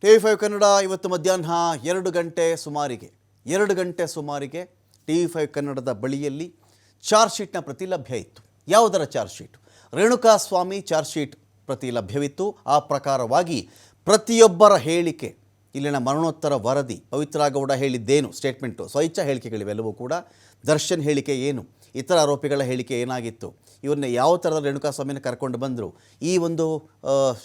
TV5 Kannada ಇವತ್ತು ಮಧ್ಯಾಹ್ನ 2 ಗಂಟೆ ಸುಮಾರಿಗೆ TV5 ಕನ್ನಡದ ಬಳಿಯಲ್ಲಿ ಚಾರ್ಜ್ ಶೀಟ್ನ ಪ್ರತಿ ಲಭ್ಯ ಇತ್ತು. ಯಾವುದರ charge sheet? Renukaswamy charge sheet ಪ್ರತಿ ಲಭ್ಯವಿತ್ತು. ಆ ಪ್ರಕಾರವಾಗಿ ಪ್ರತಿಯೊಬ್ಬರ ಹೇಳಿಕೆ, ಇಲ್ಲಿನ ಮರಣೋತ್ತರ ವರದಿ, ಪವಿತ್ರ ಗೌಡ ಹೇಳಿದ್ದೇನು ಸ್ಟೇಟ್ಮೆಂಟು, ಸ್ವಇಚ್ಛಾ ಹೇಳಿಕೆಗಳಿವೆಲ್ಲವೂ ಕೂಡ, ದರ್ಶನ್ ಹೇಳಿಕೆ ಏನು, ಇತರ ಆರೋಪಿಗಳ ಹೇಳಿಕೆ ಏನಾಗಿತ್ತು, ಇವನ್ನ ಯಾವ ಥರದ ರೇಣುಕಾಸ್ವಾಮಿನ ಕರ್ಕೊಂಡು ಬಂದರು, ಈ ಒಂದು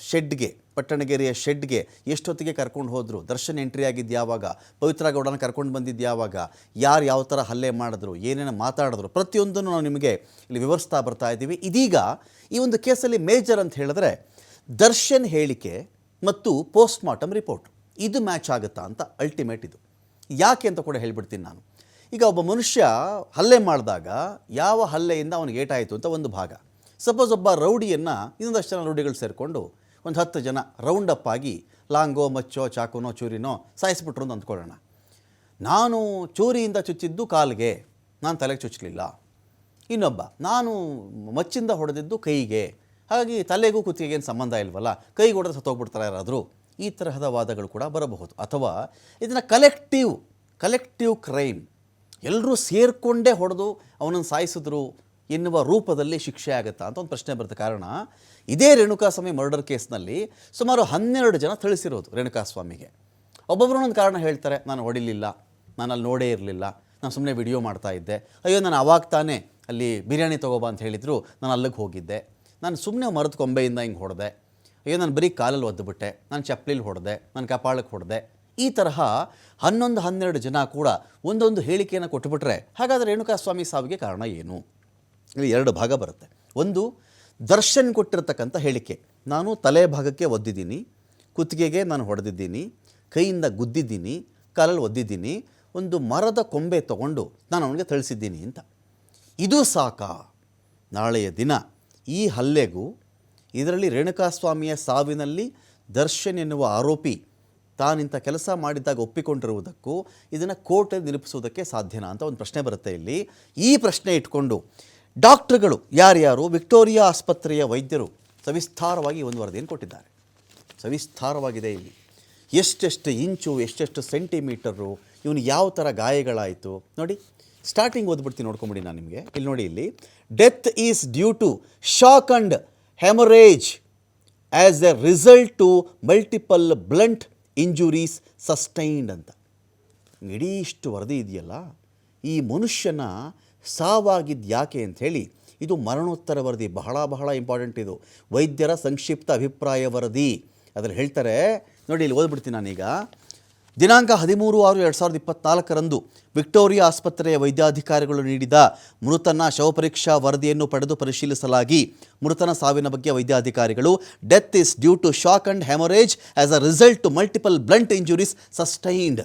ಶೆಡ್ಗೆ, ಪಟ್ಟಣಗೆರೆಯ ಶೆಡ್ಗೆ ಎಷ್ಟೊತ್ತಿಗೆ ಕರ್ಕೊಂಡು ಹೋದರು, ದರ್ಶನ್ ಎಂಟ್ರಿ ಆಗಿದ್ದು ಯಾವಾಗ, ಪವಿತ್ರ ಗೌಡನ ಕರ್ಕೊಂಡು ಬಂದಿದ್ದು ಯಾವಾಗ, ಯಾರು ಯಾವ ಥರ ಹಲ್ಲೆ ಮಾಡಿದ್ರು, ಏನೇನು ಮಾತಾಡಿದ್ರು, ಪ್ರತಿಯೊಂದನ್ನು ನಾವು ನಿಮಗೆ ಇಲ್ಲಿ ವಿವರಿಸ್ತಾ ಬರ್ತಾ ಇದ್ದೀವಿ. ಇದೀಗ ಈ ಒಂದು ಕೇಸಲ್ಲಿ ಮೇಜರ್ ಅಂತ ಹೇಳಿದ್ರೆ ದರ್ಶನ್ ಹೇಳಿಕೆ ಮತ್ತು ಪೋಸ್ಟ್ ಮಾರ್ಟಮ್ ರಿಪೋರ್ಟ್, ಇದು ಮ್ಯಾಚ್ ಆಗುತ್ತಾ ಅಂತ ಅಲ್ಟಿಮೇಟ್. ಇದು ಯಾಕೆ ಅಂತ ಕೂಡ ಹೇಳ್ಬಿಡ್ತೀನಿ ನಾನು. ಈಗ ಒಬ್ಬ ಮನುಷ್ಯ ಹಲ್ಲೆ ಮಾಡಿದಾಗ ಯಾವ ಹಲ್ಲೆಯಿಂದ ಅವನಿಗೆ ಏಟಾಯಿತು ಅಂತ ಒಂದು ಭಾಗ. ಸಪೋಸ್ ಒಬ್ಬ ರೌಡಿಯನ್ನು ಇನ್ನೊಂದಷ್ಟು ಜನ ರೌಡಿಗಳು ಸೇರಿಕೊಂಡು ಒಂದು 10 ಜನ ರೌಂಡ್ ಅಪ್ ಆಗಿ ಲಾಂಗೋ, ಮಚ್ಚೋ, ಚಾಕುನೋ, ಚೂರಿನೋ ಸಾಯಿಸ್ಬಿಟ್ರು ಅಂತ ಅಂದ್ಕೊಳ್ಳೋಣ. ನಾನು ಚೂರಿಯಿಂದ ಚುಚ್ಚಿದ್ದು ಕಾಲಿಗೆ, ನಾನು ತಲೆಗೆ ಚುಚ್ಚಲಿಲ್ಲ. ಇನ್ನೊಬ್ಬ, ನಾನು ಮಚ್ಚಿಂದ ಹೊಡೆದಿದ್ದು ಕೈಗೆ, ಹಾಗಾಗಿ ತಲೆಗೂ ಕುತ್ತಿಗೆಗೆ ಏನು ಸಂಬಂಧ ಇಲ್ವಲ್ಲ, ಕೈಗೆ ಹೊಡೆದ್ರೆ ಸತ್ತೋಗ್ಬಿಡ್ತಾರೆ ಯಾರಾದರೂ. ಈ ತರಹದ ವಾದಗಳು ಕೂಡ ಬರಬಹುದು. ಅಥವಾ ಇದನ್ನು ಕಲೆಕ್ಟಿವ್ ಕ್ರೈಮ್, ಎಲ್ಲರೂ ಸೇರಿಕೊಂಡೇ ಹೊಡೆದು ಅವನನ್ನು ಸಾಯಿಸಿದ್ರು ಎನ್ನುವ ರೂಪದಲ್ಲಿ ಶಿಕ್ಷೆ ಆಗುತ್ತಾ ಅಂತ ಒಂದು ಪ್ರಶ್ನೆ ಬರುತ್ತೆ. ಕಾರಣ ಇದೇ ರೇಣುಕಾಸ್ವಾಮಿ ಮರ್ಡರ್ ಕೇಸ್ನಲ್ಲಿ ಸುಮಾರು 12 ಜನ ಥಳಿಸಿರೋದು ರೇಣುಕಾಸ್ವಾಮಿಗೆ. ಒಬ್ಬೊಬ್ಬರು ಒಂದು ಕಾರಣ ಹೇಳ್ತಾರೆ, ನಾನು ಹೊಡಿಲಿಲ್ಲ, ನಾನು ಅಲ್ಲಿ ನೋಡೇ ಇರಲಿಲ್ಲ, ನಾನು ಸುಮ್ಮನೆ ವಿಡಿಯೋ ಮಾಡ್ತಾ ಇದ್ದೆ, ಅಯ್ಯೋ ನಾನು ಆವಾಗ ತಾನೇ ಅಲ್ಲಿ ಬಿರಿಯಾನಿ ತೊಗೊಬಾ ಅಂತ ಹೇಳಿದರು, ನಾನು ಅಲ್ಲಿಗೆ ಹೋಗಿದ್ದೆ, ನಾನು ಸುಮ್ಮನೆ ಮರದ ಕೊಂಬೆಯಿಂದ ಹಿಂಗೆ ಹೊಡೆದೆ, ಅಯ್ಯೋ ನಾನು ಬರೀ ಕಾಲಲ್ಲಿ ಒದ್ದುಬಿಟ್ಟೆ, ನಾನು ಚಪ್ಪಲಿಲಿ ಹೊಡೆದೆ, ನಾನು ಕಪಾಳಕ್ಕೆ ಹೊಡೆದೆ. ಈ ತರಹ 11-12 ಜನ ಕೂಡ ಒಂದೊಂದು ಹೇಳಿಕೆಯನ್ನು ಕೊಟ್ಟುಬಿಟ್ರೆ ಹಾಗಾದರೆ ರೇಣುಕಾಸ್ವಾಮಿ ಸಾವಿಗೆ ಕಾರಣ ಏನು? ಇಲ್ಲಿ 2 ಭಾಗ ಬರುತ್ತೆ. ಒಂದು, ದರ್ಶನ್ ಕೊಟ್ಟಿರ್ತಕ್ಕಂಥ ಹೇಳಿಕೆ, ನಾನು ತಲೆ ಭಾಗಕ್ಕೆ ಒದ್ದಿದ್ದೀನಿ, ಕುತ್ತಿಗೆಗೆ ನಾನು ಹೊಡೆದಿದ್ದೀನಿ, ಕೈಯಿಂದ ಗುದ್ದಿದ್ದೀನಿ, ಕಾಲಲ್ಲಿ ಒದ್ದಿದ್ದೀನಿ, ಒಂದು ಮರದ ಕೊಂಬೆ ತೊಗೊಂಡು ನಾನು ಅವನಿಗೆ ಥಳಿಸಿದ್ದೀನಿ ಅಂತ. ಇದು ಸಾಕಾ? ನಾಳೆಯ ದಿನ ಈ ಹಲ್ಲೆಗೂ ಇದರಲ್ಲಿ ರೇಣುಕಾಸ್ವಾಮಿಯ ಸಾವಿನಲ್ಲಿ ದರ್ಶನ್ ಎನ್ನುವ ಆರೋಪಿ ತಾನಿಂಥ ಕೆಲಸ ಮಾಡಿದಾಗ ಒಪ್ಪಿಕೊಂಡಿರುವುದಕ್ಕೂ ಇದನ್ನು ಕೋರ್ಟಲ್ಲಿ ನಿರೂಪಿಸುವುದಕ್ಕೆ ಸಾಧ್ಯನಾ ಅಂತ ಒಂದು ಪ್ರಶ್ನೆ ಬರುತ್ತೆ ಇಲ್ಲಿ. ಈ ಪ್ರಶ್ನೆ ಇಟ್ಕೊಂಡು ಡಾಕ್ಟ್ರುಗಳು ಯಾರ್ಯಾರು, ವಿಕ್ಟೋರಿಯಾ ಆಸ್ಪತ್ರೆಯ ವೈದ್ಯರು ಸವಿಸ್ತಾರವಾಗಿ ಒಂದು ವರದಿಯನ್ನು ಕೊಟ್ಟಿದ್ದಾರೆ. ಸವಿಸ್ತಾರವಾಗಿದೆ ಇಲ್ಲಿ. ಎಷ್ಟೆಷ್ಟು ಇಂಚು, ಎಷ್ಟೆಷ್ಟು ಸೆಂಟಿಮೀಟರು, ಇವನು ಯಾವ ಥರ ಗಾಯಗಳಾಯಿತು ನೋಡಿ. ಸ್ಟಾರ್ಟಿಂಗ್ ಓದ್ಬಿಡ್ತೀನಿ, ನೋಡ್ಕೊಂಬಿಡಿ ನಾನು ನಿಮಗೆ. ಇಲ್ಲಿ ನೋಡಿ, ಇಲ್ಲಿ death is due to shock and haemorrhage as a result to multiple blunt injuries sustained ಅಂತ. ಇಡೀ ಇಷ್ಟು ವರದಿ ಇದೆಯಲ್ಲ, ಈ ಮನುಷ್ಯನ ಸಾವಾಗಿದ್ದು ಯಾಕೆ ಅಂಥೇಳಿ ಇದು ಮರಣೋತ್ತರ ವರದಿ, ಬಹಳ ಇಂಪಾರ್ಟೆಂಟ್. ಇದು ವೈದ್ಯರ ಸಂಕ್ಷಿಪ್ತ ಅಭಿಪ್ರಾಯ ವರದಿ. ಅದರಲ್ಲಿ ಹೇಳ್ತಾರೆ ನೋಡಿ, ಇಲ್ಲಿ ಓದ್ಬಿಡ್ತೀನಿ ನಾನೀಗ. ದಿನಾಂಕ 13/6/2024 ವಿಕ್ಟೋರಿಯಾ ಆಸ್ಪತ್ರೆಯ ವೈದ್ಯಾಧಿಕಾರಿಗಳು ನೀಡಿದ ಮೃತನ ಶವಪರೀಕ್ಷಾ ವರದಿಯನ್ನು ಪಡೆದು ಪರಿಶೀಲಿಸಲಾಗಿ ಮೃತನ ಸಾವಿನ ಬಗ್ಗೆ ವೈದ್ಯಾಧಿಕಾರಿಗಳು death is due to shock and haemorrhage as a result to multiple blunt injuries sustained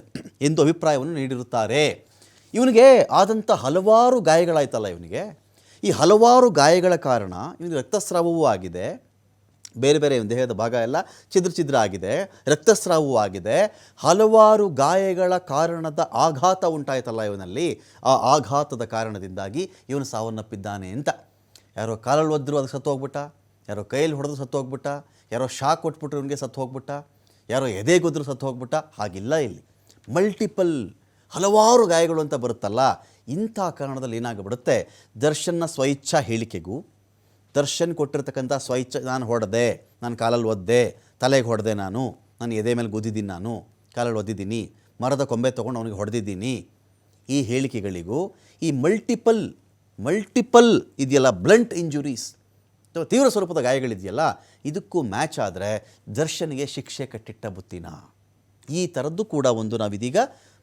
ಎಂದು ಅಭಿಪ್ರಾಯವನ್ನು ನೀಡಿರುತ್ತಾರೆ. ಇವನಿಗೆ ಆದಂಥ ಹಲವಾರು ಗಾಯಗಳಾಯ್ತಲ್ಲ, ಇವನಿಗೆ ಈ ಹಲವಾರು ಗಾಯಗಳ ಕಾರಣ ಇವನಿಗೆ ರಕ್ತಸ್ರಾವವೂ ಆಗಿದೆ, ಬೇರೆ ಬೇರೆ ದೇಹದ ಭಾಗ ಎಲ್ಲ ಛಿದ್ರ ಆಗಿದೆ, ರಕ್ತಸ್ರಾವವೂ ಆಗಿದೆ, ಹಲವಾರು ಗಾಯಗಳ ಕಾರಣದ ಆಘಾತ ಉಂಟಾಯ್ತಲ್ಲ ಇವನಲ್ಲಿ, ಆ ಆಘಾತದ ಕಾರಣದಿಂದಾಗಿ ಇವನು ಸಾವನ್ನಪ್ಪಿದ್ದಾನೆ ಅಂತ. ಯಾರೋ ಕಾಲಲ್ಲಿ ಒದ್ದರು ಅದಕ್ಕೆ ಸತ್ತು ಹೋಗ್ಬಿಟ್ಟ, ಯಾರೋ ಕೈಯಲ್ಲಿ ಹೊಡೆದು ಸತ್ತು ಹೋಗ್ಬಿಟ್ಟ, ಯಾರೋ ಶಾಕ್ ಕೊಟ್ಬಿಟ್ರು ಇವನಿಗೆ ಸತ್ತು ಹೋಗ್ಬಿಟ್ಟ, ಯಾರೋ ಎದೆಗೊದ್ರು ಸತ್ತು ಹೋಗ್ಬಿಟ್ಟ. ಹಾಗಿಲ್ಲ, ಇಲ್ಲಿ ಮಲ್ಟಿಪಲ್ ಹಲವಾರು ಗಾಯಗಳು ಅಂತ ಬರುತ್ತಲ್ಲ, ಇಂಥ ಕಾರಣದಲ್ಲಿ ಏನಾಗಿಬಿಡುತ್ತೆ, ದರ್ಶನ್ನ ಸ್ವಇಚ್ಛಾ ಹೇಳಿಕೆಗೂ ದರ್ಶನ್ ಕೊಟ್ಟಿರ್ತಕ್ಕಂಥ ಸ್ವಇಚ್ಛೆ, ನಾನು ಹೊಡೆದೆ, ನಾನು ಕಾಲಲ್ಲಿ ಒದ್ದೆ, ತಲೆಗೆ ಹೊಡೆದೆ, ನಾನು ಎದೆ ಮೇಲೆ ಗುದ್ದಿದ್ದೀನಿ, ನಾನು ಕಾಲಲ್ಲಿ ಒದ್ದಿದ್ದೀನಿ, ಮರದ ಕೊಂಬೆ ತೊಗೊಂಡು ಅವನಿಗೆ ಹೊಡೆದಿದ್ದೀನಿ, ಈ ಹೇಳಿಕೆಗಳಿಗೂ ಈ ಮಲ್ಟಿಪಲ್ ಇದೆಯಲ್ಲ ಬ್ಲಂಟ್ ಇಂಜುರೀಸ್, ತೀವ್ರ ಸ್ವರೂಪದ ಗಾಯಗಳಿದೆಯಲ್ಲ, ಇದಕ್ಕೂ ಮ್ಯಾಚ್ ಆದರೆ ದರ್ಶನ್ಗೆ ಶಿಕ್ಷೆ ಕಟ್ಟಿಟ್ಟ ಬುತ್ತಿನ. ಈ ಥರದ್ದು ಕೂಡ ಒಂದು ನಾವಿದೀಗ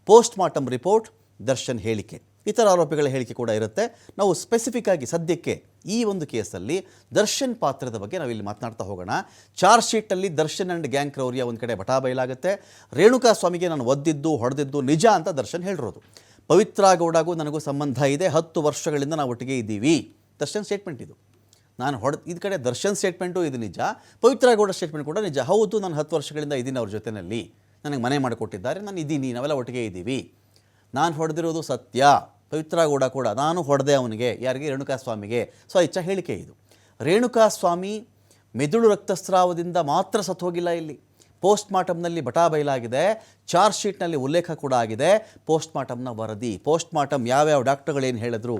ಪೋಸ್ಟ್ ಮಾರ್ಟಮ್ ರಿಪೋರ್ಟ್, ದರ್ಶನ್ ಹೇಳಿಕೆ, ಇತರ ಆರೋಪಿಗಳ ಹೇಳಿಕೆ ಕೂಡ ಇರುತ್ತೆ. ನಾವು ಸ್ಪೆಸಿಫಿಕ್ ಆಗಿ ಸದ್ಯಕ್ಕೆ ಈ ಒಂದು ಕೇಸಲ್ಲಿ ದರ್ಶನ್ ಪಾತ್ರದ ಬಗ್ಗೆ ನಾವಿಲ್ಲಿ ಮಾತನಾಡ್ತಾ ಹೋಗೋಣ. ಚಾರ್ಜ್ ಶೀಟಲ್ಲಿ ದರ್ಶನ್ ಆ್ಯಂಡ್ ಗ್ಯಾಂಗ್ ಕ್ರೌರ್ಯ ಒಂದು ಕಡೆ ಬಟಾ ಬಯಲಾಗುತ್ತೆ. ರೇಣುಕಾಸ್ವಾಮಿಗೆ ನಾನು ಒದ್ದಿದ್ದು ಹೊಡೆದಿದ್ದು ನಿಜ ಅಂತ ದರ್ಶನ್ ಹೇಳಿರೋದು. ಪವಿತ್ರ ಗೌಡಗೂ ನನಗೂ ಸಂಬಂಧ ಇದೆ, 10 ವರ್ಷಗಳಿಂದ ನಾವು ಒಟ್ಟಿಗೆ ಇದ್ದೀವಿ, ದರ್ಶನ್ ಸ್ಟೇಟ್ಮೆಂಟ್ ಇದು. ನಾನು ಇದು ಕಡೆ ದರ್ಶನ್ ಸ್ಟೇಟ್ಮೆಂಟು ಇದು ನಿಜ, ಪವಿತ್ರ ಗೌಡ ಸ್ಟೇಟ್ಮೆಂಟ್ ಕೂಡ ನಿಜ. ಹೌದು, ನಾನು 10 ವರ್ಷಗಳಿಂದ ಇದ್ದೀನಿ ಅವ್ರ ಜೊತೆಯಲ್ಲಿ, ನನಗೆ ಮನೆ ಮಾಡಿಕೊಟ್ಟಿದ್ದಾರೆ, ನಾನು ಇದ್ದೀನಿ, ನಾವೆಲ್ಲ ಒಟ್ಟಿಗೆ ಇದ್ದೀವಿ, ನಾನು ಹೊಡೆದಿರೋದು ಸತ್ಯ. ಪವಿತ್ರ ಗೌಡ ಕೂಡ ನಾನು ಹೊಡೆದೆ ಅವನಿಗೆ, ಯಾರಿಗೆ, ರೇಣುಕಾಸ್ವಾಮಿಗೆ. ಸ್ವಇಚ್ಛಾ ಹೇಳಿಕೆ ಇದು. ರೇಣುಕಾಸ್ವಾಮಿ ಮೆದುಳು ರಕ್ತಸ್ರಾವದಿಂದ ಮಾತ್ರ ಸತ್ತು ಹೋಗಿಲ್ಲ, ಇಲ್ಲಿ ಪೋಸ್ಟ್ ಮಾರ್ಟಮ್ನಲ್ಲಿ ಬಟಾಬೈಲಾಗಿದೆ, ಚಾರ್ಜ್ ಶೀಟ್ನಲ್ಲಿ ಉಲ್ಲೇಖ ಕೂಡ ಆಗಿದೆ. ಪೋಸ್ಟ್ ಮಾರ್ಟಮ್ನ ವರದಿ, ಪೋಸ್ಟ್ ಮಾರ್ಟಮ್ ಯಾವ್ಯಾವ ಡಾಕ್ಟರ್ಗಳೇನು ಹೇಳಿದ್ರು.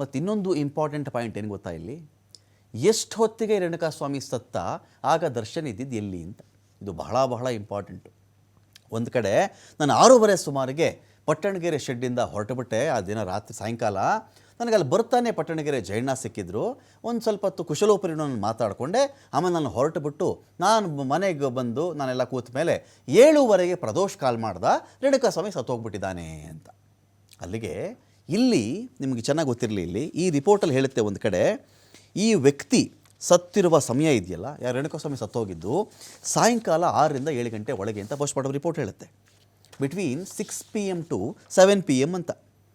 ಮತ್ತು ಇನ್ನೊಂದು ಇಂಪಾರ್ಟೆಂಟ್ ಪಾಯಿಂಟ್ ಏನು ಗೊತ್ತಾ, ಇಲ್ಲಿ ಎಷ್ಟು ಹೊತ್ತಿಗೆ ರೇಣುಕಾಸ್ವಾಮಿ ಸತ್ತ, ಆಗ ದರ್ಶನ್ ಇದ್ದಿದ್ದು ಎಲ್ಲಿ ಅಂತ. ಇದು ಬಹಳ ಬಹಳ ಇಂಪಾರ್ಟೆಂಟು. ಒಂದು ಕಡೆ ನಾನು 6:30 ಸುಮಾರಿಗೆ ಪಟ್ಟಣಗೆರೆ ಶೆಡ್ಡಿಂದ ಹೊರಟುಬಿಟ್ಟೆ. ಆ ದಿನ ರಾತ್ರಿ ಸಾಯಂಕಾಲ ನನಗೆ ಅಲ್ಲಿ ಬರ್ತಾನೆ ಪಟ್ಟಣಗೆರೆ ಜಯಣ್ಣ ಸಿಕ್ಕಿದ್ರು. ಒಂದು ಸ್ವಲ್ಪ ಹೊತ್ತು ಕುಶಲೋಪರಿಯನ್ನು ಮಾತಾಡಿಕೊಂಡೆ. ಆಮೇಲೆ ನಾನು ಹೊರಟುಬಿಟ್ಟು ನಾನು ಮನೆಗೆ ಬಂದು ನಾನೆಲ್ಲ ಕೂತ ಮೇಲೆ 7:15ಗೆ ಪ್ರದೋಷ್ ಕಾಲ್ ಮಾಡ್ದ, ರೇಣುಕಾಸ್ವಾಮಿ ಸತ್ತೋಗ್ಬಿಟ್ಟಿದ್ದಾನೆ ಅಂತ. ಅಲ್ಲಿಗೆ ಇಲ್ಲಿ ನಿಮಗೆ ಚೆನ್ನಾಗಿ ಗೊತ್ತಿರಲಿ, ಇಲ್ಲಿ ಈ ರಿಪೋರ್ಟಲ್ಲಿ ಹೇಳುತ್ತೆ ಒಂದು ಕಡೆ, ಈ ವ್ಯಕ್ತಿ ಸತ್ತಿರುವ ಸಮಯ ಇದೆಯಲ್ಲ, ಯಾರು ರೇಣುಕಾಸ್ವಾಮಿ ಸತ್ತೋಗಿದ್ದು ಸಾಯಂಕಾಲ 6ರಿಂದ 7 ಗಂಟೆ ಒಳಗೆ ಅಂತ ಪೋಸ್ಟ್ ಮಾರ್ಟಮ್ ರಿಪೋರ್ಟ್ ಹೇಳುತ್ತೆ. ಬಿಟ್ವೀನ್ 6 PM to 7 PM ಅಂತ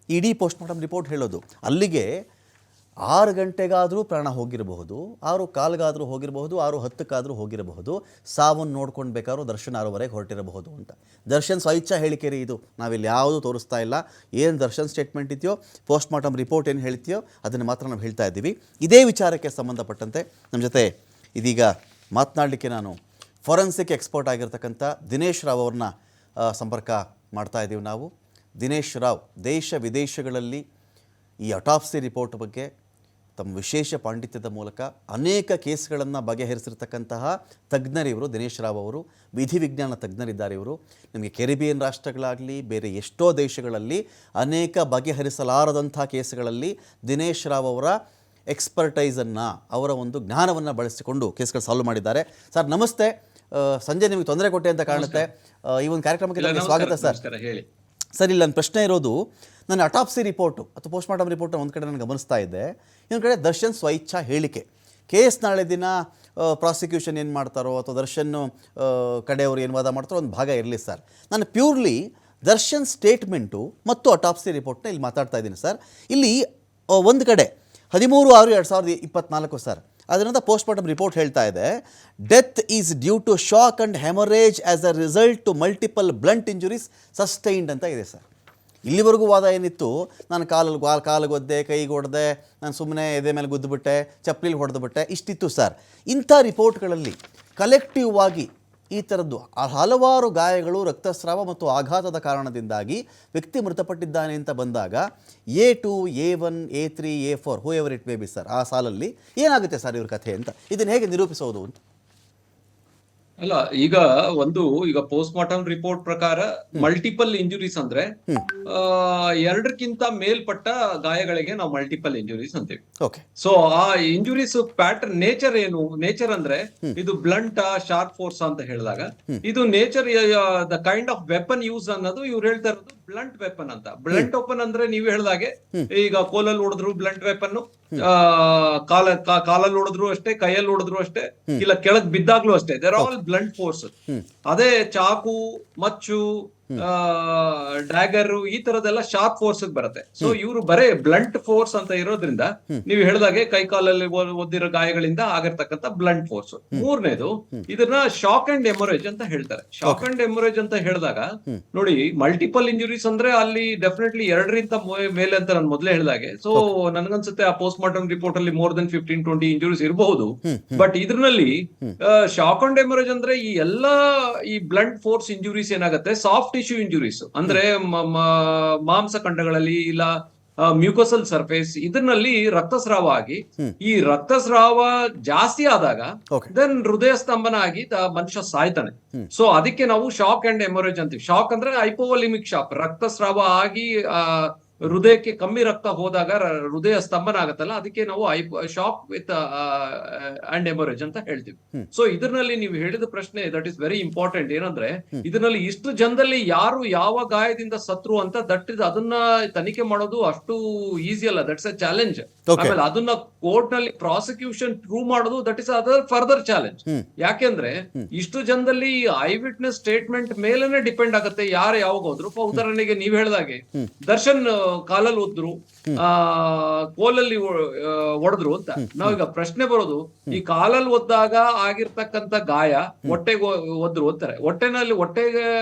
ಇಡೀ ಪೋಸ್ಟ್ ಮಾರ್ಟಮ್ ರಿಪೋರ್ಟ್ ಹೇಳೋದು. ಅಲ್ಲಿಗೆ 6 ಗಂಟೆಗಾದರೂ ಪ್ರಾಣ ಹೋಗಿರಬಹುದು, 6:15ಗಾದರೂ ಹೋಗಿರಬಹುದು, 6:10ಕ್ಕಾದರೂ ಹೋಗಿರಬಹುದು. ಸಾವನ್ನು ನೋಡ್ಕೊಂಡು ಬೇಕಾದ್ರೂ ದರ್ಶನ್ 6:15ಗೆ ಹೊರಟಿರಬಹುದು ಅಂತ. ದರ್ಶನ್ ಸ್ವಇಚ್ಛಾ ಹೇಳಿಕೆ ರೀ ಇದು, ನಾವಿಲ್ಲಿ ಯಾವುದೂ ತೋರಿಸ್ತಾ ಇಲ್ಲ. ಏನು ದರ್ಶನ್ ಸ್ಟೇಟ್ಮೆಂಟ್ ಇದೆಯೋ, ಪೋಸ್ಟ್ ಮಾರ್ಟಮ್ ರಿಪೋರ್ಟ್ ಏನು ಹೇಳ್ತೀಯೋ ಅದನ್ನು ಮಾತ್ರ ನಾವು ಹೇಳ್ತಾ ಇದ್ದೀವಿ. ಇದೇ ವಿಚಾರಕ್ಕೆ ಸಂಬಂಧಪಟ್ಟಂತೆ ನಮ್ಮ ಜೊತೆ ಇದೀಗ ಮಾತನಾಡಲಿಕ್ಕೆ ನಾನು ಫೊರೆನ್ಸಿಕ್ ಎಕ್ಸ್ಪರ್ಟ್ ಆಗಿರ್ತಕ್ಕಂಥ ದಿನೇಶ್ ರಾವ್ ಅವ್ರನ್ನ ಸಂಪರ್ಕ ಮಾಡ್ತಾ ಇದ್ದೀವಿ ನಾವು. ದಿನೇಶ್ ರಾವ್ ದೇಶ ವಿದೇಶಗಳಲ್ಲಿ ಈ ಅಟಾಪ್ಸಿ ರಿಪೋರ್ಟ್ ಬಗ್ಗೆ ತಮ್ಮ ವಿಶೇಷ ಪಾಂಡಿತ್ಯದ ಮೂಲಕ ಅನೇಕ ಕೇಸ್ಗಳನ್ನು ಬಗೆಹರಿಸಿರ್ತಕ್ಕಂತಹ ತಜ್ಞರಿವರು. ದಿನೇಶ್ ರಾವ್ ಅವರು ವಿಧಿವಿಜ್ಞಾನ ತಜ್ಞರಿದ್ದಾರೆ. ಇವರು ನಿಮಗೆ ಕೆರಿಬಿಯನ್ ರಾಷ್ಟ್ರಗಳಾಗಲಿ ಬೇರೆ ಎಷ್ಟೋ ದೇಶಗಳಲ್ಲಿ ಅನೇಕ ಬಗೆಹರಿಸಲಾರದಂಥ ಕೇಸ್ಗಳಲ್ಲಿ ದಿನೇಶ್ ರಾವ್ ಅವರ ಎಕ್ಸ್ಪರ್ಟೈಸನ್ನು, ಅವರ ಒಂದು ಜ್ಞಾನವನ್ನು ಬಳಸಿಕೊಂಡು ಕೇಸ್ಗಳು ಸಾಲ್ವ್ ಮಾಡಿದ್ದಾರೆ. ಸರ್ ನಮಸ್ತೆ. ಸಂಜೆ ನಿಮಗೆ ತೊಂದರೆ ಕೊಟ್ಟೆ ಅಂತ ಕಾಣುತ್ತೆ. ಈ ಒಂದು ಕಾರ್ಯಕ್ರಮಕ್ಕೆ ನಿಮಗೆ ಸ್ವಾಗತ ಸರ್. ಸರ್, ಇಲ್ಲಿ ನನ್ನ ಪ್ರಶ್ನೆ ಇರೋದು, ನನ್ನ ಅಟಾಪ್ಸಿ ರಿಪೋರ್ಟು ಅಥವಾ ಪೋಸ್ಟ್ ಮಾರ್ಟಮ್ ರಿಪೋರ್ಟ್ ಒಂದು ಕಡೆ ನಾನು ಗಮನಿಸ್ತಾ ಇದ್ದೆ, ಇನ್ನೊಂದು ಕಡೆ ದರ್ಶನ್ ಸ್ವಇಚ್ಛಾ ಹೇಳಿಕೆ. ಕೇಸ್ ನಾಳೆ ದಿನ ಪ್ರಾಸಿಕ್ಯೂಷನ್ ಏನು ಮಾಡ್ತಾರೋ ಅಥವಾ ದರ್ಶನ್ ಕಡೆಯವರು ಏನು ವಾದ ಮಾಡ್ತಾರೋ ಒಂದು ಭಾಗ ಇರಲಿ ಸರ್. ನಾನು ಪ್ಯೂರ್ಲಿ ದರ್ಶನ್ ಸ್ಟೇಟ್ಮೆಂಟು ಮತ್ತು ಅಟಾಪ್ಸಿ ರಿಪೋರ್ಟ್ನ ಇಲ್ಲಿ ಮಾತಾಡ್ತಾ ಇದ್ದೀನಿ ಸರ್. ಇಲ್ಲಿ ಒಂದು ಕಡೆ 13/6/2024 ಸರ್, ಅದರಿಂದ ಪೋಸ್ಟ್ ಮಾರ್ಟಮ್ ರಿಪೋರ್ಟ್ ಹೇಳ್ತಾ ಇದೆ, death is due to shock and haemorrhage as a result to multiple blunt injuries sustained ಅಂತ ಇದೆ ಸರ್. ಇಲ್ಲಿವರೆಗೂ ವಾದ ಏನಿತ್ತು, ನಾನು ಕಾಲಿಗೆ ಒದ್ದೆ, ಕೈಗೆ ಹೊಡೆದೆ, ನಾನು ಸುಮ್ಮನೆ ಎದೆ ಮೇಲೆ ಗುದ್ದುಬಿಟ್ಟೆ, ಚಪ್ಪಲಿಲಿ ಹೊಡೆದುಬಿಟ್ಟೆ, ಇಷ್ಟಿತ್ತು ಸರ್. ಇಂಥ ರಿಪೋರ್ಟ್ಗಳಲ್ಲಿ ಕಲೆಕ್ಟಿವ್ ಆಗಿ ಈ ಥರದ್ದು ಹಲವಾರು ಗಾಯಗಳು, ರಕ್ತಸ್ರಾವ ಮತ್ತು ಆಘಾತದ ಕಾರಣದಿಂದಾಗಿ ವ್ಯಕ್ತಿ ಮೃತಪಟ್ಟಿದ್ದಾನೆ ಅಂತ ಬಂದಾಗ A2, A1, A3, A4 who ever it may be sir, ಆ ಸಾಲಲ್ಲಿ ಏನಾಗುತ್ತೆ ಸರ್ ಇವ್ರ ಕಥೆ ಅಂತ, ಇದನ್ನು ಹೇಗೆ ನಿರೂಪಿಸೋದು ಅಂತ? ಅಲ್ಲ, ಈಗ ಪೋಸ್ಟ್ ಮಾರ್ಟಮ್ ರಿಪೋರ್ಟ್ ಪ್ರಕಾರ ಮಲ್ಟಿಪಲ್ ಇಂಜುರೀಸ್ ಅಂದ್ರೆ 2ಕ್ಕಿಂತ ಮೇಲ್ಪಟ್ಟ ಗಾಯಗಳಿಗೆ ನಾವು ಮಲ್ಟಿಪಲ್ ಇಂಜುರೀಸ್ ಅಂತೀವಿ. ಸೊ ಆ ಇಂಜುರೀಸ್ ಪ್ಯಾಟರ್ನ್ ನೇಚರ್ ಅಂದ್ರೆ ಇದು ಬ್ಲಂಟ್ ಶಾರ್ಪ್ ಫೋರ್ಸ್ ಅಂತ ಹೇಳಿದಾಗ, ಇದು nature the kind of weapon use ಅನ್ನೋದು ಇವ್ರು ಹೇಳ್ತಾ ಇರೋದು ಬ್ಲಂಟ್ ವೆಪನ್ ಅಂತ. ಬ್ಲಂಟ್ ವೆಪನ್ ಅಂದ್ರೆ ನೀವು ಹೇಳಿದಾಗೆ, ಈಗ ಕೋಲಲ್ಲಿ ಹೊಡೆದ್ರು ಬ್ಲಂಟ್ ವೆಪನ್, ಕಾಲಲ್ಲಿ ಹೊಡೆದ್ರು ಅಷ್ಟೇ, ಕೈಯಲ್ಲಿ ಹೊಡೆದ್ರು ಅಷ್ಟೇ, ಇಲ್ಲ ಕೆಳಗ್ ಬಿದ್ದಾಗ್ಲೂ ಅಷ್ಟೇ, ದೇರ್ ಆಲ್ ಬ್ಲಂಟ್ ಫೋರ್ಸ್. ಅದೇ ಚಾಕು, ಮಚ್ಚು, ಡ್ಯಾಗರ್ ಈ ತರದೆಲ್ಲ ಶಾರ್ಪ್ ಫೋರ್ಸ್ ಬರುತ್ತೆ. ಸೊ ಇವರು ಬರೇ ಬ್ಲಂಟ್ ಫೋರ್ಸ್ ಅಂತ ಇರೋದ್ರಿಂದ ನೀವು ಹೇಳಿದಾಗೆ ಕೈ ಕಾಲಲ್ಲಿ ಒದ್ದಿರೋ ಗಾಯಗಳಿಂದ ಆಗಿರ್ತಕ್ಕಂಥ ಬ್ಲಂಟ್ ಫೋರ್ಸ್. ಮೂರನೇದು, ಇದನ್ನ ಶಾಕ್ ಅಂಡ್ ಎಮರೇಜ್ ಅಂತ ಹೇಳ್ತಾರೆ. ಶಾಕ್ ಅಂಡ್ ಎಮರೇಜ್ ಅಂತ ಹೇಳಿದಾಗ ನೋಡಿ, ಮಲ್ಟಿಪಲ್ ಇಂಜುರೀಸ್ ಅಂದ್ರೆ ಅಲ್ಲಿ ಡೆಫಿನೆಟ್ಲಿ 2ರಿಂದ ಮೇಲೆ ಅಂತ ನಾನು ಮೊದಲೇ ಹೇಳಿದಾಗೆ. ಸೊ ನನ್ಗನ್ಸುತ್ತೆ ಆ ಪೋಸ್ಟ್ ಮಾರ್ಟಮ್ ರಿಪೋರ್ಟ್ ಅಲ್ಲಿ more than 15-20 ಇಂಜುರೀಸ್ ಇರಬಹುದು. ಬಟ್ ಇದ್ರಲ್ಲಿ ಶಾಕ್ ಅಂಡ್ ಎಮರೇಜ್ ಅಂದ್ರೆ ಈ ಎಲ್ಲಾ ಈ ಬ್ಲಂಟ್ ಫೋರ್ಸ್ ಇಂಜುರೀಸ್ ಏನಾಗುತ್ತೆ, ಸಾಫ್ಟ್ ಟಿಶ್ಯೂ ಇಂಜುರೀಸ್ ಅಂದ್ರೆ ಮಾಂಸಖಂಡಗಳಲ್ಲಿ ಇಲ್ಲ ಮ್ಯೂಕೋಸಲ್ ಸರ್ಫೇಸ್, ಇದರಲ್ಲಿ ರಕ್ತಸ್ರಾವ ಆಗಿ, ಈ ರಕ್ತಸ್ರಾವ ಜಾಸ್ತಿ ಆದಾಗ ದೆನ್ ಹೃದಯ ಸ್ತಂಭನ ಆಗಿ ಮನುಷ್ಯ ಸಾಯ್ತಾನೆ. ಸೊ ಅದಕ್ಕೆ ನಾವು ಶಾಕ್ ಅಂಡ್ ಎಮರೇಜ್ ಅಂತೀವಿ. ಶಾಕ್ ಅಂದ್ರೆ ಹೈಪೋವಲಿಮಿಕ್ ಶಾಕ್, ರಕ್ತಸ್ರಾವ ಆಗಿ ಹೃದಯಕ್ಕೆ ಕಮ್ಮಿ ರಕ್ತ ಹೋದಾಗ ಹೃದಯ ಸ್ತಂಭನ ಆಗತ್ತಲ್ಲ, ಅದಕ್ಕೆ ನಾವು ಶಾಕ್ ವಿತ್ ಅಂಡ್ ಎಮರೇಜ್ ಅಂತ ಹೇಳ್ತೀವಿ. ಸೊ ಇದರಲ್ಲಿ ನೀವು ಹೇಳಿದ ಪ್ರಶ್ನೆ ದಟ್ ಇಸ್ ವೆರಿ ಇಂಪಾರ್ಟೆಂಟ್. ಏನಂದ್ರೆ ಇದರಲ್ಲಿ ಇಷ್ಟು ಜನದಲ್ಲಿ ಯಾರು ಯಾವ ಗಾಯದಿಂದ ಸತ್ರು ಅಂತ ಅದನ್ನ ತನಿಖೆ ಮಾಡೋದು ಅಷ್ಟು ಈಸಿ ಅಲ್ಲ. That's A challenge. ಆಮೇಲೆ ಅದನ್ನ ಕೋರ್ಟ್ ನಲ್ಲಿ ಪ್ರಾಸಿಕ್ಯೂಷನ್ ಪ್ರೂವ್ ಮಾಡೋದು that is other further challenge. ಯಾಕೆಂದ್ರೆ ಇಷ್ಟು ಜನದಲ್ಲಿ ಐ ವಿಟ್ನೆಸ್ ಸ್ಟೇಟ್ಮೆಂಟ್ ಮೇಲೆನೆ ಡಿಪೆಂಡ್ ಆಗುತ್ತೆ ಯಾರು ಯಾವಾಗ ಹೋದ್ರು. ಉದಾಹರಣೆಗೆ ನೀವ್ ಹೇಳ್ದಾಗೆ ದರ್ಶನ್ ಕಾಲಲ್ಲಿ ಒದ್ರು, ಕೋಲಲ್ಲಿ ಹೊಡೆದ್ರು ಅಂತ. ನಾವೀಗ ಪ್ರಶ್ನೆ ಬರೋದು, ಈ ಕಾಲಲ್ಲಿ ಒದ್ದಾಗ ಆಗಿರ್ತಕ್ಕಂಥ ಗಾಯ ಹೊಟ್ಟೆಗೆ ಒದ್ರು ಅಂತಾರೆ. ಹೊಟ್ಟೆ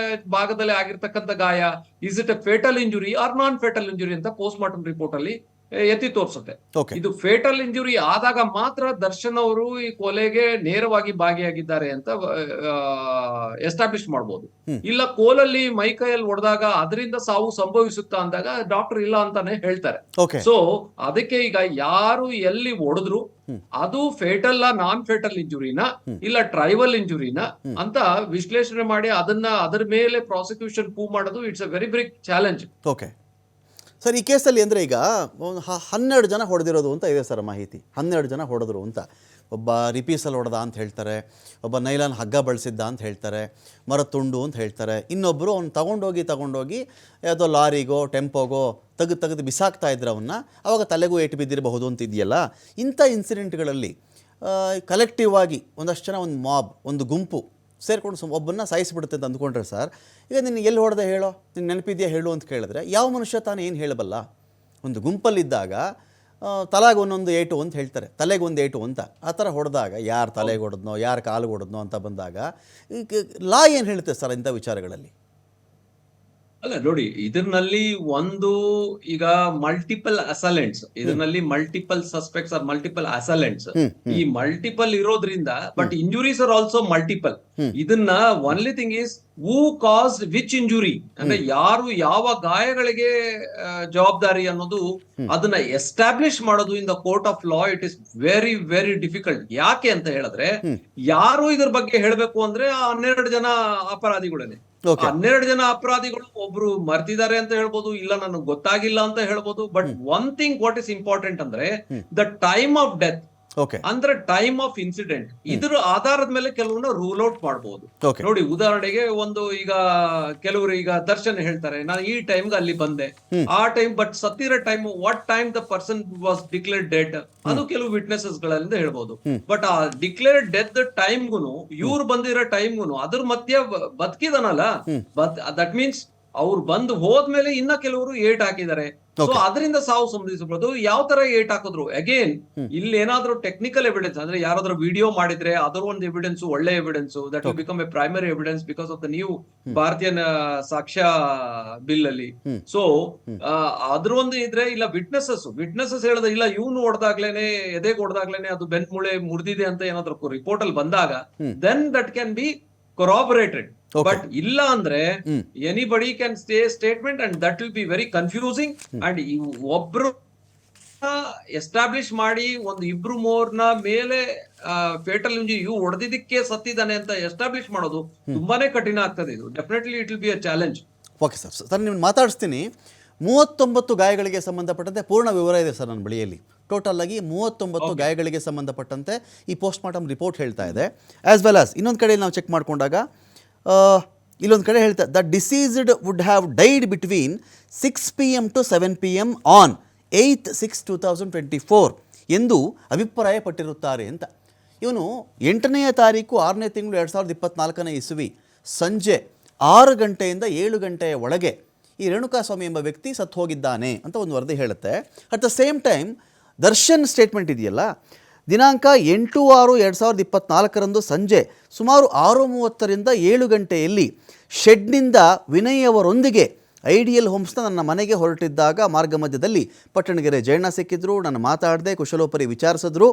ಭಾಗದಲ್ಲಿ ಆಗಿರ್ತಕ್ಕಂಥ ಗಾಯ is it a fatal injury or non fatal injury ಅಂತ ಪೋಸ್ಟ್ ಮಾರ್ಟಮ್ ರಿಪೋರ್ಟ್ ಅಲ್ಲಿ ಎತ್ತಿ ತೋರಿಸುತ್ತೆ. ಓಕೆ. ಇದು ಫೇಟಲ್ ಇಂಜುರಿ ಆದಾಗ ಮಾತ್ರ ದರ್ಶನ್ ಅವರು ಈ ಕೊಲೆಗೆ ನೇರವಾಗಿ ಭಾಗಿಯಾಗಿದ್ದಾರೆ ಅಂತ ಎಸ್ಟಾಬ್ಲಿಷ್ ಮಾಡಬಹುದು. ಇಲ್ಲ ಕೋಲಲ್ಲಿ ಮೈ ಕೈಯಲ್ಲಿ ಹೊಡೆದಾಗ ಅದರಿಂದ ಸಾವು ಸಂಭವಿಸುತ್ತಾ ಅಂದಾಗ ಡಾಕ್ಟರ್ ಇಲ್ಲ ಅಂತಾನೆ ಹೇಳ್ತಾರೆ. ಓಕೆ. ಸೊ ಅದಕ್ಕೆ ಈಗ ಯಾರು ಎಲ್ಲಿ ಹೊಡೆದ್ರು ಅದು ಫೇಟಲ್ ನಾನ್ ಫೇಟಲ್ ಇಂಜುರಿನ ಇಲ್ಲ ಟ್ರೈಬಲ್ ಇಂಜುರಿನ ಅಂತ ವಿಶ್ಲೇಷಣೆ ಮಾಡಿ ಅದರ ಮೇಲೆ ಪ್ರಾಸಿಕ್ಯೂಷನ್ ಪ್ರೂವ್ ಮಾಡೋದು it's a very big challenge. Okay sir, ಈ ಕೇಸಲ್ಲಿ ಅಂದರೆ ಈಗ 12 ಜನ ಹೊಡೆದಿರೋದು ಅಂತ ಇದೆ ಸರ್ ಮಾಹಿತಿ. 12 ಜನ ಹೊಡೆದ್ರು ಅಂತ. ಒಬ್ಬ ರಿಪೀಸಲ್ಲಿ ಹೊಡೆದ ಅಂತ ಹೇಳ್ತಾರೆ, ಒಬ್ಬ ನೈಲಾನ್ ಹಗ್ಗ ಬಳಸಿದ್ದ ಅಂತ ಹೇಳ್ತಾರೆ, ಮರದ ತುಂಡು ಅಂತ ಹೇಳ್ತಾರೆ, ಇನ್ನೊಬ್ಬರು ಅವ್ನು ತಗೊಂಡೋಗಿ ಯಾವುದೋ ಲಾರಿಗೋ ಟೆಂಪೋಗೋ ತೆಗೆದು ಬಿಸಾಕ್ತಾ ಇದ್ರು ಅವನ್ನ, ಆವಾಗ ತಲೆಗೂ ಏಟು ಬಿದ್ದಿರಬಹುದು ಅಂತ ಇದೆಯಲ್ಲ. ಇಂಥ ಇನ್ಸಿಡೆಂಟ್ಗಳಲ್ಲಿ ಕಲೆಕ್ಟಿವ್ ಆಗಿ ಒಂದಷ್ಟು ಜನ, ಒಂದು ಮಾಬ್, ಒಂದು ಗುಂಪು ಸೇರಿಕೊಂಡು ಒಬ್ಬನ್ನ ಸಾಯಿಸಿಬಿಡುತ್ತೆ ಅಂತ ಅಂದ್ಕೊಂಡ್ರೆ ಸರ್, ಈಗ ನಿನ್ನ ಎಲ್ಲಿ ಹೊಡೆದೆ ಹೇಳೋ, ನಿನ್ನ ನೆನಪಿದೆಯಾ ಹೇಳು ಅಂತ ಕೇಳಿದ್ರೆ ಯಾವ ಮನುಷ್ಯ ತಾನು ಏನು ಹೇಳಬಲ್ಲ? ಒಂದು ಗುಂಪಲ್ಲಿದ್ದಾಗ ತಲೆಗೆ ಒಂದೊಂದು ಏಟು ಅಂತ ಹೇಳ್ತಾರೆ, ತಲೆಗೆ ಒಂದು ಏಟು ಅಂತ. ಆ ಥರ ಹೊಡೆದಾಗ ಯಾರು ತಲೆಗೆ ಹೊಡೆದ್ನೋ ಯಾರು ಕಾಲಿಗೆ ಹೊಡೆದ್ನೋ ಅಂತ ಬಂದಾಗ ಲಾ ಏನು ಹೇಳುತ್ತೆ ಸರ್ ಇಂಥ ವಿಚಾರಗಳಲ್ಲಿ? ಅಲ್ಲ ನೋಡಿ, ಇದರಲ್ಲಿ ಒಂದು ಈಗ ಮಲ್ಟಿಪಲ್ ಅಸಲೆಂಟ್ಸ್, ಇದರಲ್ಲಿ multiple suspects are multiple assailants, ಈ ಮಲ್ಟಿಪಲ್ ಇರೋದ್ರಿಂದ but injuries are also multiple. ಇದನ್ನ only thing is who cause which injury, ಅಂದ್ರೆ ಯಾರು ಯಾವ ಗಾಯಗಳಿಗೆ ಜವಾಬ್ದಾರಿ ಅನ್ನೋದು ಅದನ್ನ ಎಸ್ಟಾಬ್ಲಿಷ್ ಮಾಡೋದು in the court of law it is very very difficult. ಯಾಕೆ ಅಂತ ಹೇಳಿದ್ರೆ ಯಾರು ಇದ್ರ ಬಗ್ಗೆ ಹೇಳ್ಬೇಕು ಅಂದ್ರೆ 12 ಜನ ಅಪರಾಧಿಗಳೇ. 12 ಜನ ಅಪರಾಧಿಗಳು ಒಬ್ರು ಮರ್ತಿದ್ದಾರೆ ಅಂತ ಹೇಳ್ಬೋದು, ಇಲ್ಲ ನನಗೆ ಗೊತ್ತಾಗಿಲ್ಲ ಅಂತ ಹೇಳ್ಬೋದು. But one thing what is important ಅಂದ್ರೆ ದ ಟೈಮ್ ಆಫ್ ಡೆತ್, ಅಂದ್ರೆ ಟೈಮ್ ಆಫ್ ಇನ್ಸಿಡೆಂಟ್, ಇದ್ರ ಆಧಾರದ ಮೇಲೆ ಕೆಲವನ್ನ ರೂಲ್ ಔಟ್ ಮಾಡಬಹುದು. ನೋಡಿ, ಉದಾಹರಣೆಗೆ ಒಂದು ಈಗ ಕೆಲವರು ಈಗ ದರ್ಶನ್ ಹೇಳ್ತಾರೆ, ನಾನು ಈ ಟೈಮ್ಗೆ ಅಲ್ಲಿ ಬಂದೆ, ಆ ಟೈಮ್ ಬಟ್ ಸತ್ತಿರೋ time what time the person was declared dead ಅದು ಕೆಲವು ವಿಟ್ನೆಸಸ್ ಗಳಿಂದ ಹೇಳ್ಬೋದು. ಬಟ್ ಆ ಡಿಕ್ಲೇರ್ಡ್ ಡೆತ್ ಟೈಮ್ಗುನು ಇವ್ರು ಬಂದಿರೋ ಟೈಮ್ಗುನು ಅದ್ರ ಮಧ್ಯ ಬದುಕಿದಾನಲ್ಲ, ದಟ್ ಮೀನ್ಸ್ ಅವ್ರು ಬಂದು ಹೋದ್ಮೇಲೆ ಇನ್ನ ಕೆಲವರು ಏಟ್ ಹಾಕಿದ್ದಾರೆ. ಸೊ ಅದರಿಂದ ಸಾವು ಸಂಭವಿಸಬಹುದು. ಯಾವ ತರ ಏಟ್ ಹಾಕಿದ್ರು, ಅಗೇನ್ ಇಲ್ಲಿ ಏನಾದ್ರೂ ಟೆಕ್ನಿಕಲ್ ಎವಿಡೆನ್ಸ್ ಅಂದ್ರೆ ಯಾರಾದ್ರೂ ವಿಡಿಯೋ ಮಾಡಿದ್ರೆ ಅದರ ಒಂದು ಎವಿಡೆನ್ಸ್, ಒಳ್ಳೆ evidence, that will become A primary evidence because of the new ಭಾರತೀಯ ಸಾಕ್ಷ್ಯ ಬಿಲ್ ಅಲ್ಲಿ. ಸೊ ಅದ್ರ ಒಂದು ಇದ್ರೆ, ಇಲ್ಲ ವಿಟ್ನೆಸಸ್ ಹೇಳದ, ಇಲ್ಲ ಇವನು ಹೊಡೆದಾಗ್ಲೇನೆ, ಎದೆಗೆ ಹೊಡೆದಾಗ್ಲೇನೆ ಅದು ಬೆನ್ ಮೂಳೆ ಮುರಿದಿದೆ ಅಂತ ಏನಾದ್ರು ರಿಪೋರ್ಟ್ ಅಲ್ಲಿ ಬಂದಾಗ then that can be corroborated. But illa andre anybody can say statement and that will be very confusing. And ಒಬ್ರು ಎಸ್ಟಾಬ್ಲಿಷ್ ಮಾಡಿ ಒಂದು ಇಬ್ರು ಮೂರ್ನ ಮೇಲೆ ಫೇಟಲ್ ಇಂಜುರಿ ಇವು ಹೊಡೆದಿದ್ದಕ್ಕೆ ಸತ್ತಿದ್ದಾನೆ ಅಂತ ಎಸ್ಟಾಬ್ಲಿಷ್ ಮಾಡೋದು ತುಂಬಾನೇ ಕಠಿಣ ಆಗ್ತದೆ. ಇದು definitely it will be a challenge. Okay sir, ನಿಮ್ಮನ್ನು ಮಾತಾಡಿಸ್ತೀನಿ. 39 ಗಾಯಗಳಿಗೆ ಸಂಬಂಧಪಟ್ಟಂತೆ ಪೂರ್ಣ ವಿವರ ಇದೆ ಸರ್ ನನ್ನ ಬಳಿಯಲ್ಲಿ. ಟೋಟಲ್ ಆಗಿ 39 ಗಾಯಗಳಿಗೆ ಸಂಬಂಧಪಟ್ಟಂತೆ ಈ ಪೋಸ್ಟ್ ಮಾರ್ಟಮ್ ರಿಪೋರ್ಟ್ ಹೇಳ್ತಾ ಇದೆ. ಆಸ್ ವೆಲ್ ಆಸ್ ಇನ್ನೊಂದು ಕಡೆ ನಾವು ಚೆಕ್ ಮಾಡಿಕೊಂಡಾಗ ಇಲ್ಲೊಂದು ಕಡೆ ಹೇಳ್ತಾ, the deceased would have died between 6 PM to 7 PM on 8/6/2024 ಎಂದು ಅಭಿಪ್ರಾಯಪಟ್ಟಿರುತ್ತಾರೆ ಅಂತ. ಇವನು 8ನೇ ತಾರೀಕು 6ನೇ ತಿಂಗಳು 2024ನೇ ಇಸವಿ ಸಂಜೆ 6 ಗಂಟೆಯಿಂದ 7 ಗಂಟೆಯ ಒಳಗೆ ಈ ರೇಣುಕಾಸ್ವಾಮಿ ಎಂಬ ವ್ಯಕ್ತಿ ಸತ್ತು ಹೋಗಿದ್ದಾನೆ ಅಂತ ಒಂದು ವರದಿ ಹೇಳುತ್ತೆ. At the same time Darshan statement ಇದೆಯಲ್ಲ, ದಿನಾಂಕ 8/6/2024 ಸಂಜೆ ಸುಮಾರು 6:30ರಿಂದ 7 ಗಂಟೆಯಲ್ಲಿ ಶೆಡ್ನಿಂದ ವಿನಯ್ ಅವರೊಂದಿಗೆ ಐಡಿಯಲ್ ಹೋಮ್ಸ್ನ ನನ್ನ ಮನೆಗೆ ಹೊರಟಿದ್ದಾಗ ಮಾರ್ಗ ಮಧ್ಯದಲ್ಲಿ ಪಟ್ಟಣಗೆರೆ ಜಯಣ್ಣ ಸಿಕ್ಕಿದ್ರು. ನಾನು ಮಾತಾಡಿದೆ, ಕುಶಲೋಪರಿ ವಿಚಾರಿಸಿದ್ರು.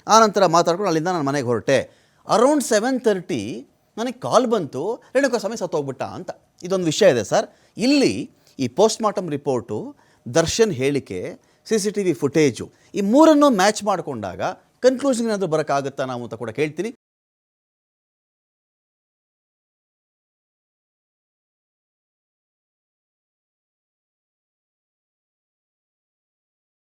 ಆನಂತರ ಮಾತಾಡ್ಕೊಂಡು ಅಲ್ಲಿಂದ ನನ್ನ ಮನೆಗೆ ಹೊರಟೆ. ಅರೌಂಡ್ 7:30 ನನಗೆ ಕಾಲ್ ಬಂತು, ರೇಣುಕಾಸ್ವಾಮಿ ಸತ್ತೋಗ್ಬಿಟ್ಟ ಅಂತ. ಇದೊಂದು ವಿಷಯ ಇದೆ ಸರ್. ಇಲ್ಲಿ ಈ ಪೋಸ್ಟ್ ಮಾರ್ಟಮ್ ರಿಪೋರ್ಟು, ದರ್ಶನ್ ಹೇಳಿಕೆ, CCTV ಫುಟೇಜು, ಈ ಮೂರನ್ನು ಮ್ಯಾಚ್ ಮಾಡಿಕೊಂಡಾಗ ಕನ್ಕ್ಲೂಷನ್ ಏನಾದರೂ ಬರೋಕ್ಕಾಗುತ್ತಾ ನಾವು ಅಂತ ಕೂಡ ಕೇಳ್ತೀನಿ.